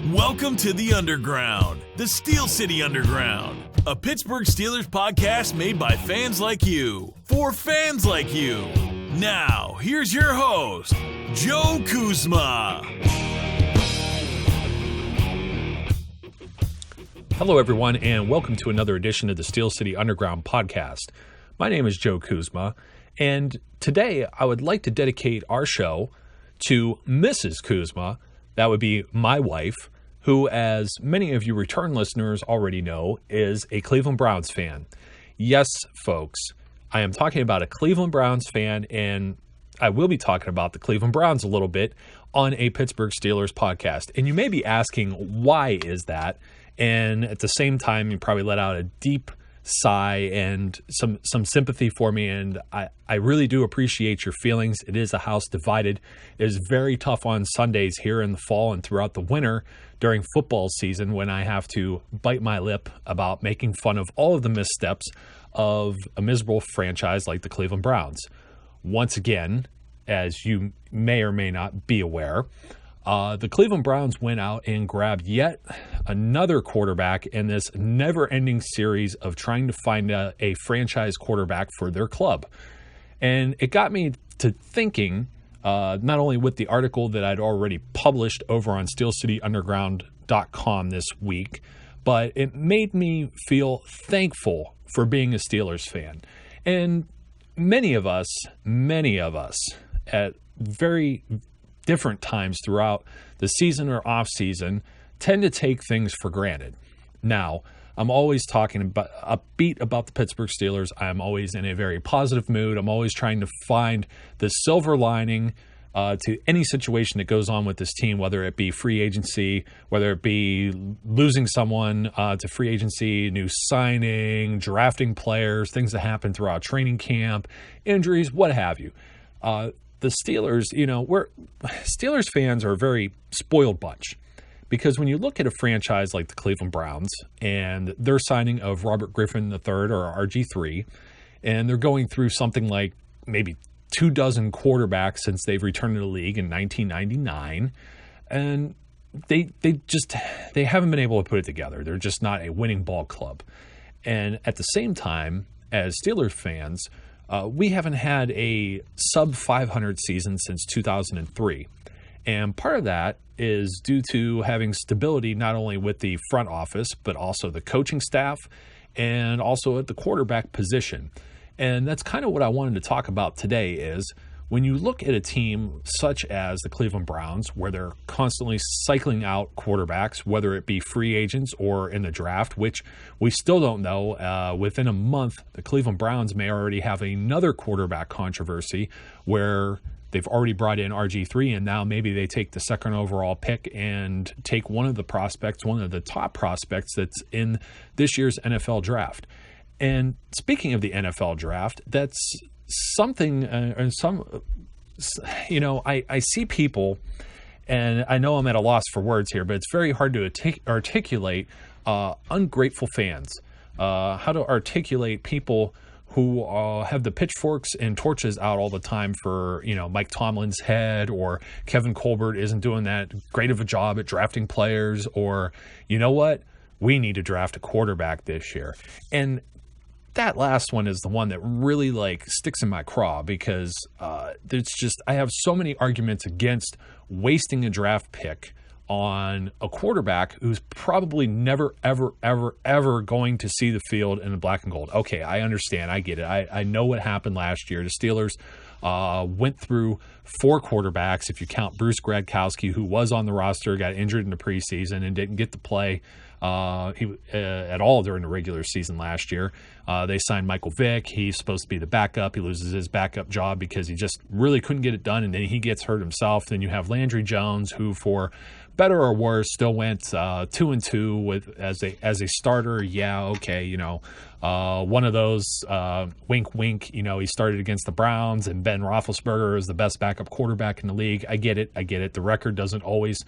Welcome to the Underground, the Steel City Underground, a Pittsburgh Steelers podcast made by fans like you, for fans like you. Now, here's your host, Joe Kuzma. Hello, everyone, and welcome to another edition of the Steel City Underground podcast. My name is Joe Kuzma, and today I would like to dedicate our show to Mrs. Kuzma. That would be my wife, who, as many of you return listeners already know, is a Cleveland Browns fan. Yes, folks, I am talking about a Cleveland Browns fan, and I will be talking about the Cleveland Browns a little bit on a Pittsburgh Steelers podcast. And you may be asking, why is that? And at the same time, you probably let out a deep sigh and some sympathy for me, and I really do appreciate your feelings. It is a house divided. It is very tough on Sundays here in the fall and throughout the winter during football season when I have to bite my lip about making fun of all of the missteps of a miserable franchise like the Cleveland Browns. Once again, as you may or may not be aware, the Cleveland Browns went out and grabbed yet another quarterback in this never-ending series of trying to find a franchise quarterback for their club. And it got me to thinking, not only with the article that I'd already published over on SteelCityUnderground.com this week, but it made me feel thankful for being a Steelers fan. And many of us at very different times throughout the season or off season tend to take things for granted. Now, I'm always talking about upbeat about the Pittsburgh Steelers. I'm always in a very positive mood. I'm always trying to find the silver lining to any situation that goes on with this team, whether it be free agency, whether it be losing someone to free agency, new signing, drafting players, things that happen throughout training camp, injuries, what have you. The Steelers, Steelers fans are a very spoiled bunch, because when you look at a franchise like the Cleveland Browns and their signing of Robert Griffin III or RG3, and they're going through something like maybe 24 quarterbacks since they've returned to the league in 1999, and they haven't been able to put it together. They're just not a winning ball club. And at the same time, as Steelers fans, we haven't had a sub 500 season since 2003. And part of that is due to having stability not only with the front office, but also the coaching staff and also at the quarterback position. And that's kind of what I wanted to talk about today is when you look at a team such as the Cleveland Browns, where they're constantly cycling out quarterbacks, whether it be free agents or in the draft, which we still don't know. Within a month, the Cleveland Browns may already have another quarterback controversy where they've already brought in RG3, and now maybe they take the second overall pick and take one of the prospects, one of the top prospects that's in this year's NFL draft. And speaking of the NFL draft, that's something, I see people, and I know I'm at a loss for words here, but it's very hard to articulate ungrateful fans, how to articulate people who have the pitchforks and torches out all the time for, Mike Tomlin's head, or Kevin Colbert isn't doing that great of a job at drafting players, or, you know what, we need to draft a quarterback this year. And that last one is the one that really sticks in my craw, because I have so many arguments against wasting a draft pick on a quarterback who's probably never, ever, ever, ever going to see the field in the black and gold. Okay, I understand. I get it. I know what happened last year. The Steelers went through 4 quarterbacks, if you count Bruce Gradkowski, who was on the roster, got injured in the preseason and didn't get to play at all during the regular season last year. They signed Michael Vick. He's supposed to be the backup. He loses his backup job because he just really couldn't get it done, and then he gets hurt himself. Then you have Landry Jones, who, for better or worse, still went 2-2 with as a starter. Yeah, okay, one of those wink, wink. He started against the Browns, and Ben Roethlisberger is the best backup quarterback in the league. I get it. The record doesn't always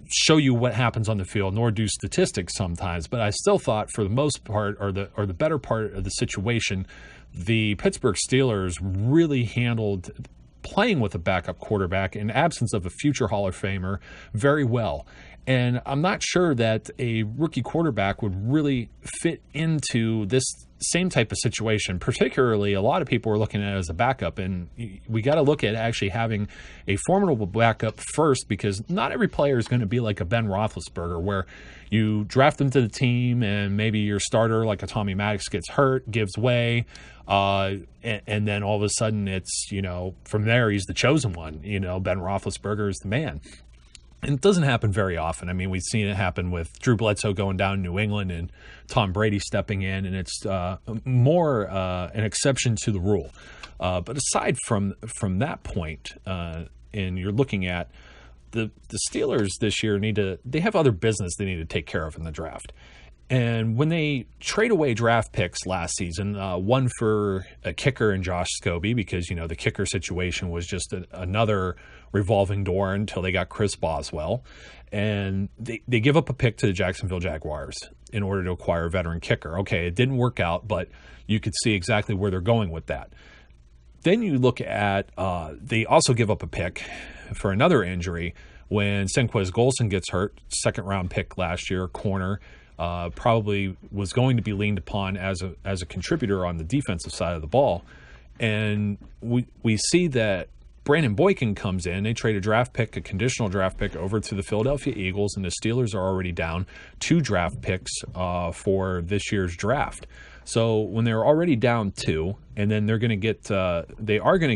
show you what happens on the field, nor do statistics sometimes. But I still thought, for the most part, or the better part of the situation, the Pittsburgh Steelers really handled playing with a backup quarterback in absence of a future Hall of Famer very well. And I'm not sure that a rookie quarterback would really fit into this same type of situation. Particularly, a lot of people are looking at it as a backup, and we got to look at actually having a formidable backup first, because not every player is going to be like a Ben Roethlisberger, where you draft them to the team and maybe your starter, like a Tommy Maddox, gets hurt, gives way, and then all of a sudden it's, from there he's the chosen one. Ben Roethlisberger is the man. And it doesn't happen very often. I mean, we've seen it happen with Drew Bledsoe going down in New England and Tom Brady stepping in, and it's more an exception to the rule. But aside from that point, and you're looking at the Steelers this year they have other business they need to take care of in the draft. And when they trade away draft picks last season, one for a kicker in Josh Scobie, because, the kicker situation was just another revolving door until they got Chris Boswell. And they give up a pick to the Jacksonville Jaguars in order to acquire a veteran kicker. Okay, it didn't work out, but you could see exactly where they're going with that. Then you look at, they also give up a pick for another injury when Senquez Golson gets hurt, second-round pick last year, corner. Probably was going to be leaned upon as a contributor on the defensive side of the ball. And we see that Brandon Boykin comes in. They trade a conditional draft pick over to the Philadelphia Eagles, and the Steelers are already down 2 draft picks for this year's draft. So when they're already down 2, and then they are going to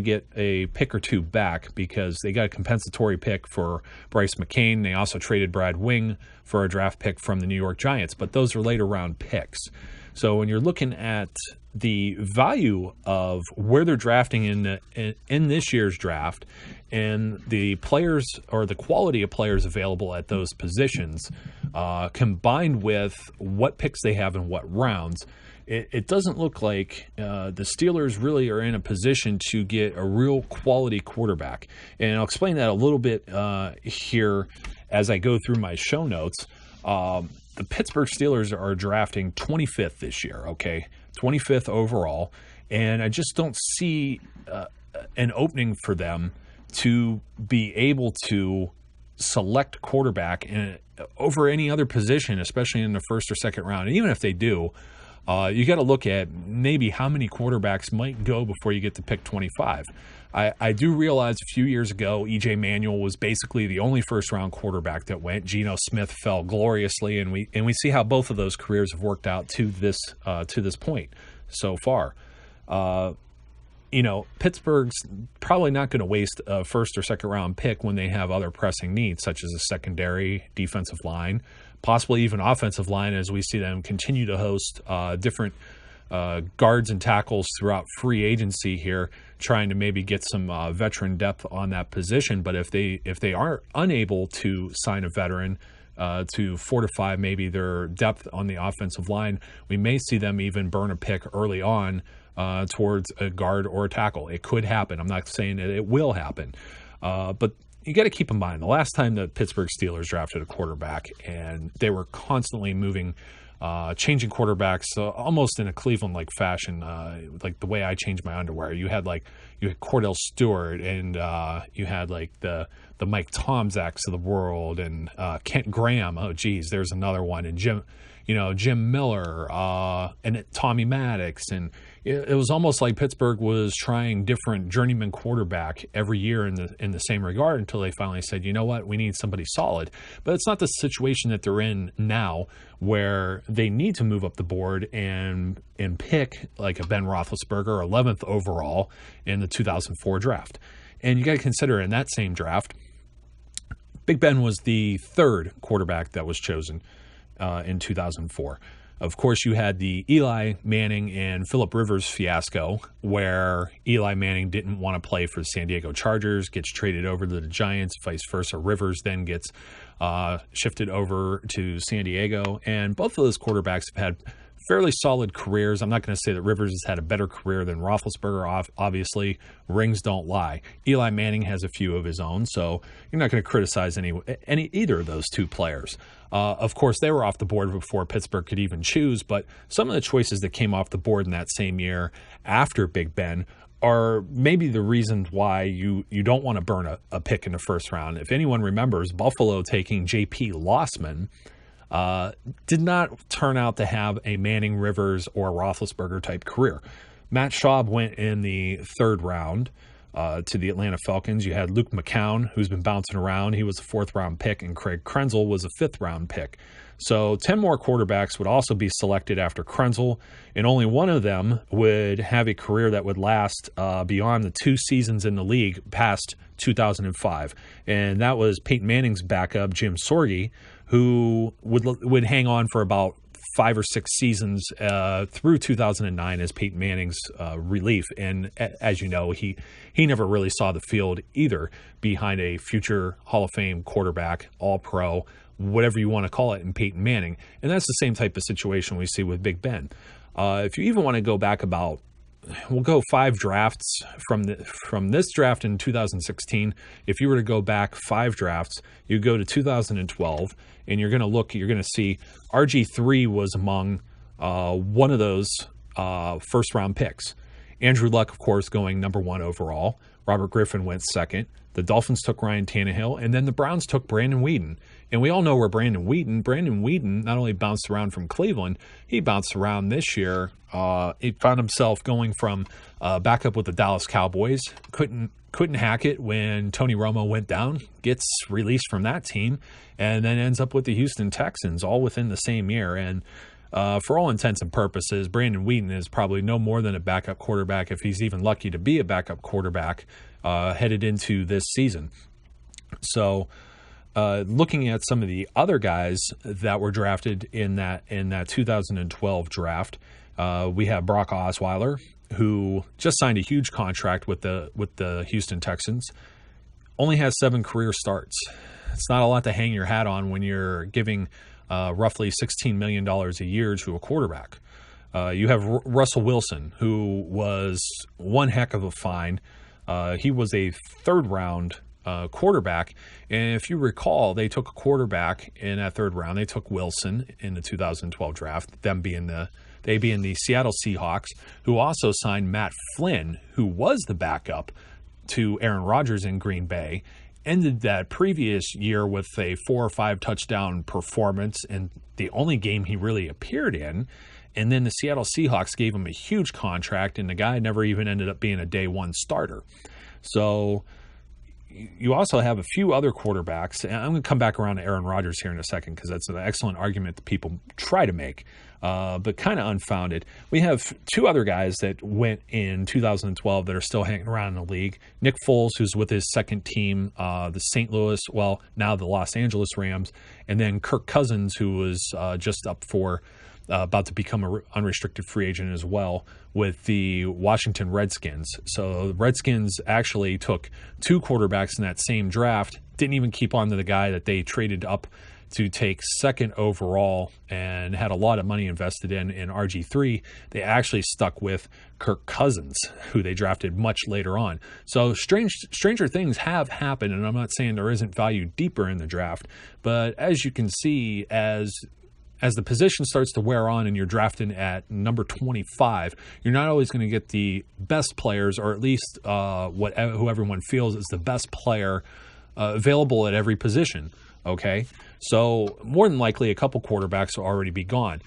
get a pick or 2 back, because they got a compensatory pick for Bryce McCain. They also traded Brad Wing for a draft pick from the New York Giants, but those are later round picks. So when you're looking at the value of where they're drafting in this year's draft, and the players, or the quality of players available at those positions, combined with what picks they have in what rounds, it doesn't look like the Steelers really are in a position to get a real quality quarterback. And I'll explain that a little bit here as I go through my show notes. The Pittsburgh Steelers are drafting 25th this year, okay? 25th overall. And I just don't see an opening for them to be able to select quarterback over any other position, especially in the first or second round. And even if they do, you got to look at maybe how many quarterbacks might go before you get to pick 25. I do realize a few years ago, E.J. Manuel was basically the only first-round quarterback that went. Geno Smith fell gloriously, and we see how both of those careers have worked out to this point so far. Pittsburgh's probably not going to waste a first or second-round pick when they have other pressing needs, such as a secondary, defensive line, possibly even offensive line, as we see them continue to host different guards and tackles throughout free agency here, trying to maybe get some veteran depth on that position. But if they are unable to sign a veteran to fortify maybe their depth on the offensive line, we may see them even burn a pick early on towards a guard or a tackle. It could happen. I'm not saying that it will happen, but you got to keep in mind the last time the Pittsburgh Steelers drafted a quarterback, and they were constantly moving, changing quarterbacks almost in a Cleveland-like fashion, like the way I change my underwear. You had Cordell Stewart, and you had like the Mike Tomczaks of the world, and Kent Graham. Oh, geez, there's another one, and Jim Miller, and Tommy Maddox, and it was almost like Pittsburgh was trying different journeyman quarterback every year in the same regard, until they finally said, you know what, we need somebody solid. But it's not the situation that they're in now, where they need to move up the board and pick like a Ben Roethlisberger, 11th overall in the 2004 draft. And you got to consider, in that same draft, Big Ben was the 3rd quarterback that was chosen in 2004. Of course, you had the Eli Manning and Phillip Rivers fiasco, where Eli Manning didn't want to play for the San Diego Chargers, gets traded over to the Giants, vice versa. Rivers then gets shifted over to San Diego, and both of those quarterbacks have had fairly solid careers. I'm not going to say that Rivers has had a better career than Roethlisberger. Obviously, rings don't lie. Eli Manning has a few of his own, so you're not going to criticize either of those two players. Of course, they were off the board before Pittsburgh could even choose, but some of the choices that came off the board in that same year after Big Ben are maybe the reasons why you don't want to burn a pick in the first round. If anyone remembers, Buffalo taking J.P. Lossman did not turn out to have a Manning, Rivers, or Roethlisberger type career. Matt Schaub went in the third round to the Atlanta Falcons. You had Luke McCown, who's been bouncing around. He was a fourth-round pick, and Craig Krenzel was a fifth-round pick. So 10 more quarterbacks would also be selected after Krenzel, and only one of them would have a career that would last beyond the 2 seasons in the league past 2005. And that was Peyton Manning's backup, Jim Sorge, who would hang on for about 5 or 6 seasons through 2009 as Peyton Manning's relief. And as you know, he never really saw the field either behind a future Hall of Fame quarterback, all-pro, whatever you want to call it, in Peyton Manning. And that's the same type of situation we see with Big Ben. If you even want to go back we'll go 5 drafts from this draft in 2016. If you were to go back 5 drafts, you go to 2012, and you're going to see RG3 was among one of those first-round picks. Andrew Luck, of course, going number 1 overall. Robert Griffin went second. The Dolphins took Ryan Tannehill, and then the Browns took Brandon Weeden. And we all know where Brandon Weeden not only bounced around from Cleveland, he bounced around this year. He found himself going from backup with the Dallas Cowboys, couldn't hack it when Tony Romo went down, gets released from that team, and then ends up with the Houston Texans all within the same year. And for all intents and purposes, Brandon Weeden is probably no more than a backup quarterback, if he's even lucky to be a backup quarterback headed into this season. So looking at some of the other guys that were drafted in that 2012 draft, we have Brock Osweiler, who just signed a huge contract with the Houston Texans, only has 7 career starts. It's not a lot to hang your hat on when you're giving roughly $16 million a year to a quarterback. You have Russell Wilson, who was one heck of a find. He was a third-round quarterback, and if you recall, they took a quarterback in that third round. They took Wilson in the 2012 draft, they being the Seattle Seahawks, who also signed Matt Flynn, who was the backup to Aaron Rodgers in Green Bay, ended that previous year with a 4 or 5 touchdown performance in the only game he really appeared in. And then the Seattle Seahawks gave him a huge contract, and the guy never even ended up being a day 1 starter. So you also have a few other quarterbacks, and I'm going to come back around to Aaron Rodgers here in a second because that's an excellent argument that people try to make, but kind of unfounded. We have 2 other guys that went in 2012 that are still hanging around in the league. Nick Foles, who's with his second team, the now the Los Angeles Rams, and then Kirk Cousins, who was just up for about to become an unrestricted free agent as well with the Washington Redskins. So the Redskins actually took 2 quarterbacks in that same draft, didn't even keep on to the guy that they traded up to take 2nd overall and had a lot of money invested in RG3. They actually stuck with Kirk Cousins, who they drafted much later on. So stranger things have happened, and I'm not saying there isn't value deeper in the draft, but as you can see, as the position starts to wear on and you're drafting at number 25, you're not always going to get the best players, or at least who everyone feels is the best player available at every position, okay? So more than likely, a couple quarterbacks will already be gone.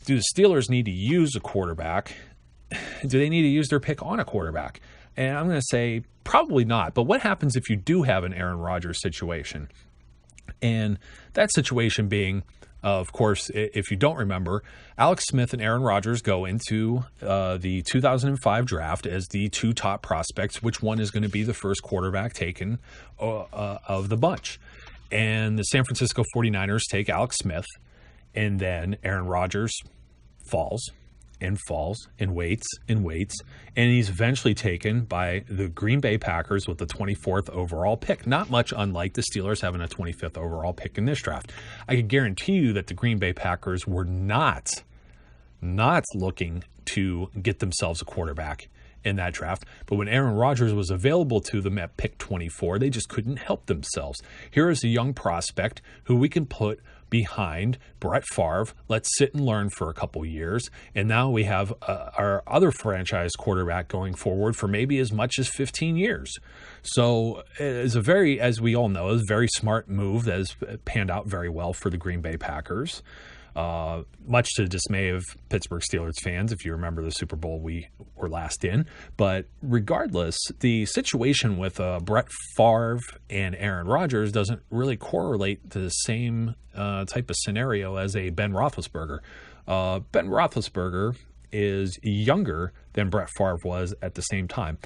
Do the Steelers need to use a quarterback? Do they need to use their pick on a quarterback? And I'm going to say probably not. But what happens if you do have an Aaron Rodgers situation? And that situation being, of course, if you don't remember, Alex Smith and Aaron Rodgers go into the 2005 draft as the 2 top prospects. Which one is going to be the first quarterback taken of the bunch? And the San Francisco 49ers take Alex Smith, and then Aaron Rodgers falls and waits, and he's eventually taken by the Green Bay Packers with the 24th overall pick. Not much unlike the Steelers having a 25th overall pick in this draft. I can guarantee you that the Green Bay Packers were not looking to get themselves a quarterback in that draft. But when Aaron Rodgers was available to them at pick 24, they just couldn't help themselves. Here is a young prospect who we can put behind Brett Favre. Let's sit and learn for a couple years. And now we have our other franchise quarterback going forward for maybe as much as 15 years. So it's as we all know, it's a very smart move that has panned out very well for the Green Bay Packers. Much to the dismay of Pittsburgh Steelers fans, if you remember the Super Bowl we were last in. But regardless, the situation with Brett Favre and Aaron Rodgers doesn't really correlate to the same type of scenario as a Ben Roethlisberger. Ben Roethlisberger is younger than Brett Favre was at the same time.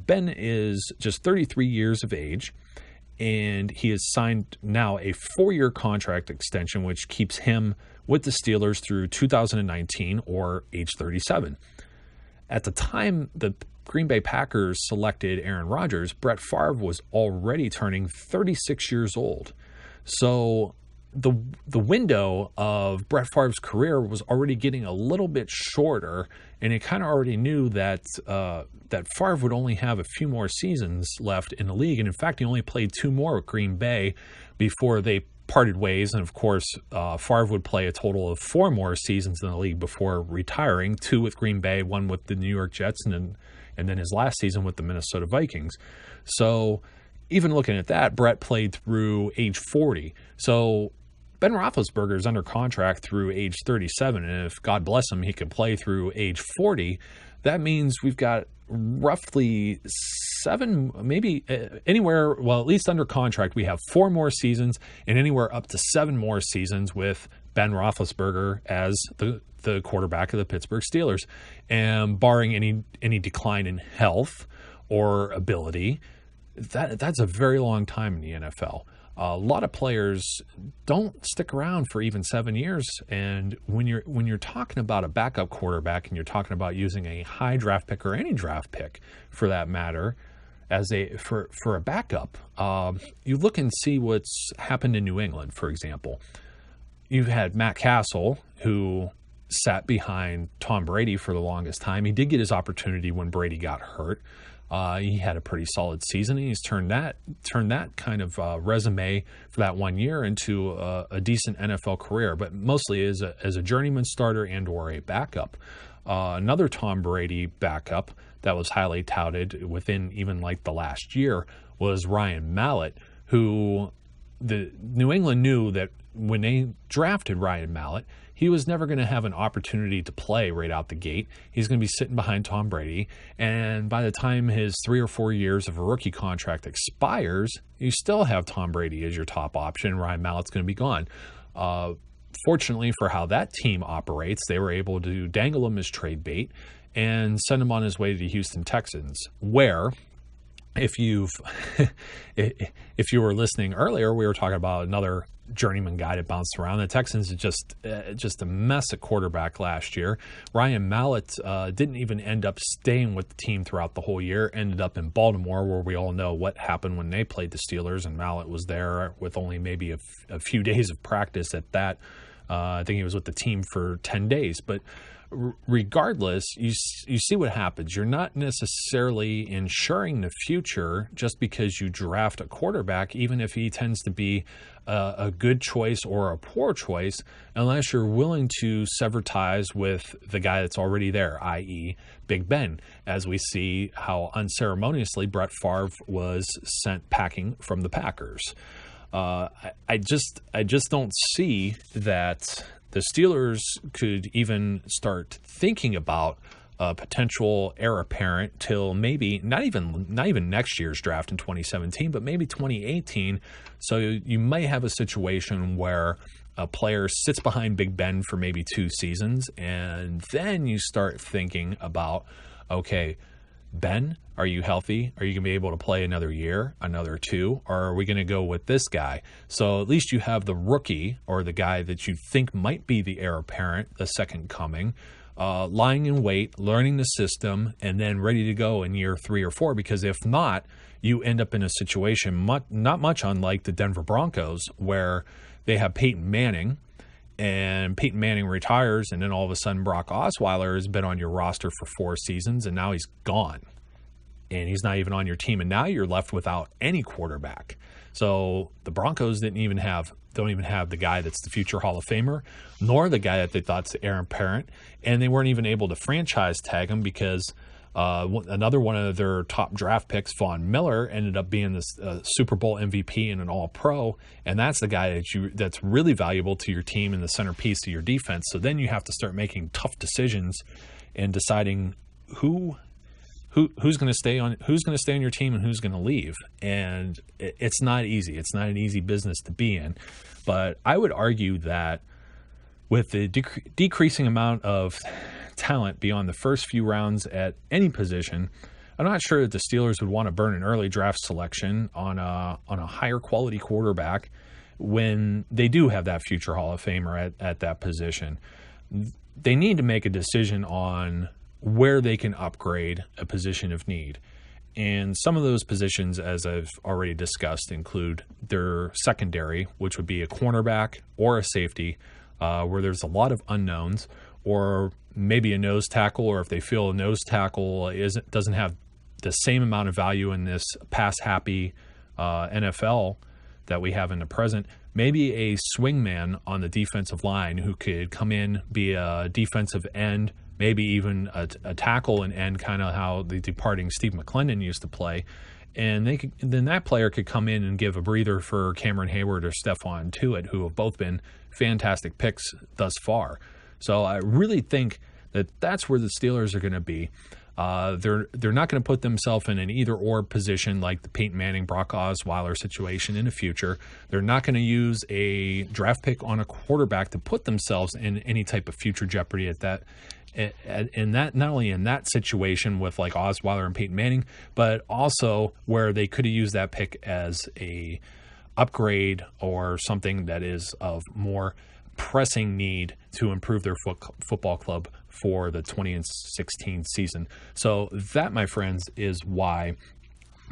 Ben is just 33 years of age, and he has signed now a 4-year contract extension, which keeps him with the Steelers through 2019 or age 37. At the time the Green Bay Packers selected Aaron Rodgers, Brett Favre was already turning 36 years old. So the window of Brett Favre's career was already getting a little bit shorter, and he kind of already knew that that Favre would only have a few more seasons left in the league. And in fact, he only played 2 more with Green Bay before they parted ways. And of course, Favre would play a total of 4 more seasons in the league before retiring, 2 with Green Bay, 1 with the New York Jets, and then his last season with the Minnesota Vikings. So even looking at that, Brett played through age 40. So Ben Roethlisberger is under contract through age 37, and if God bless him, he can play through age 40. That means we've got roughly 7, maybe anywhere, well, at least under contract, we have 4 more seasons and anywhere up to 7 more seasons with Ben Roethlisberger as the quarterback of the Pittsburgh Steelers. And barring any decline in health or ability, that's a very long time in the NFL. A lot of players don't stick around for even 7 years, and when you're talking about a backup quarterback and you're talking about using a high draft pick or any draft pick for that matter as for a backup, you look and see what's happened in New England, for example. You've had Matt Castle, who sat behind Tom Brady for the longest time. He did get his opportunity when Brady got hurt. He had a pretty solid season, and he's turned that kind of resume for that 1 year into a decent NFL career, but mostly as a journeyman starter and or a backup. Another Tom Brady backup that was highly touted within even like the last year was Ryan Mallett, who the New England knew that when they drafted Ryan Mallett, he was never going to have an opportunity to play right out the gate. He's going to be sitting behind Tom Brady, and by the time his 3 or 4 years of a rookie contract expires, you still have Tom Brady as your top option. Ryan Mallett's going to be gone. Fortunately for how that team operates, they were able to dangle him as trade bait and send him on his way to the Houston Texans, where if you were listening earlier, we were talking about another journeyman guy that bounced around. The Texans are just a mess at quarterback last year. Ryan Mallett didn't even end up staying with the team throughout the whole year, ended up in Baltimore, where we all know what happened when they played the Steelers, and Mallett was there with only maybe a few days of practice at that. I think he was with the team for 10 days, but regardless, you see what happens. You're not necessarily ensuring the future just because you draft a quarterback, even if he tends to be a good choice or a poor choice, unless you're willing to sever ties with the guy that's already there, i.e. Big Ben, as we see how unceremoniously Brett Favre was sent packing from the Packers. I just don't see that the Steelers could even start thinking about a potential heir apparent till maybe not even next year's draft in 2017, but maybe 2018. So you may have a situation where a player sits behind Big Ben for maybe 2 seasons, and then you start thinking about, okay, Ben, are you healthy? Are you going to be able to play another year, another 2? Or are we going to go with this guy? So at least you have the rookie, or the guy that you think might be the heir apparent, the second coming, lying in wait, learning the system, and then ready to go in year 3 or 4. Because if not, you end up in a situation not much unlike the Denver Broncos, where they have Peyton Manning, and Peyton Manning retires, and then all of a sudden Brock Osweiler has been on your roster for 4 seasons, and now he's gone. And he's not even on your team, and now you're left without any quarterback. So the Broncos don't even have the guy that's the future Hall of Famer, nor the guy that they thought's the heir apparent, and they weren't even able to franchise tag him because another one of their top draft picks, Von Miller, ended up being this Super Bowl MVP and an All-Pro, and that's the guy that's really valuable to your team and the centerpiece of your defense. So then you have to start making tough decisions and deciding who's going to stay on your team and who's going to leave. And it's not easy. It's not an easy business to be in. But I would argue that with the decreasing amount of talent beyond the first few rounds at any position, I'm not sure that the Steelers would want to burn an early draft selection on a higher quality quarterback when they do have that future Hall of Famer at that position. They need to make a decision on where they can upgrade a position of need. And some of those positions, as I've already discussed, include their secondary, which would be a cornerback or a safety, where there's a lot of unknowns, or maybe a nose tackle, or if they feel a nose tackle doesn't have the same amount of value in this pass-happy NFL that we have in the present, maybe a swingman on the defensive line who could come in, be a defensive end, maybe even a tackle and end, kind of how the departing Steve McClendon used to play. And then that player could come in and give a breather for Cameron Hayward or Stephon Tuitt, who have both been fantastic picks thus far. So I really think that that's where the Steelers are going to be. They're not going to put themselves in an either-or position like the Peyton Manning, Brock Osweiler situation in the future. They're not going to use a draft pick on a quarterback to put themselves in any type of future jeopardy at that. Not only in that situation with like Osweiler and Peyton Manning, but also where they could have used that pick as a upgrade or something that is of more pressing need to improve their football club for the 2016 season. So that, my friends, is why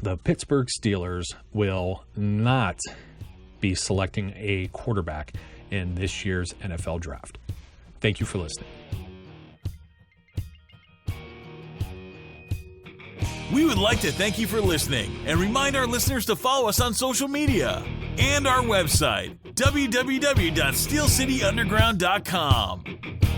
the Pittsburgh Steelers will not be selecting a quarterback in this year's NFL draft. Thank you for listening. We would like to thank you for listening and remind our listeners to follow us on social media and our website, www.steelcityunderground.com.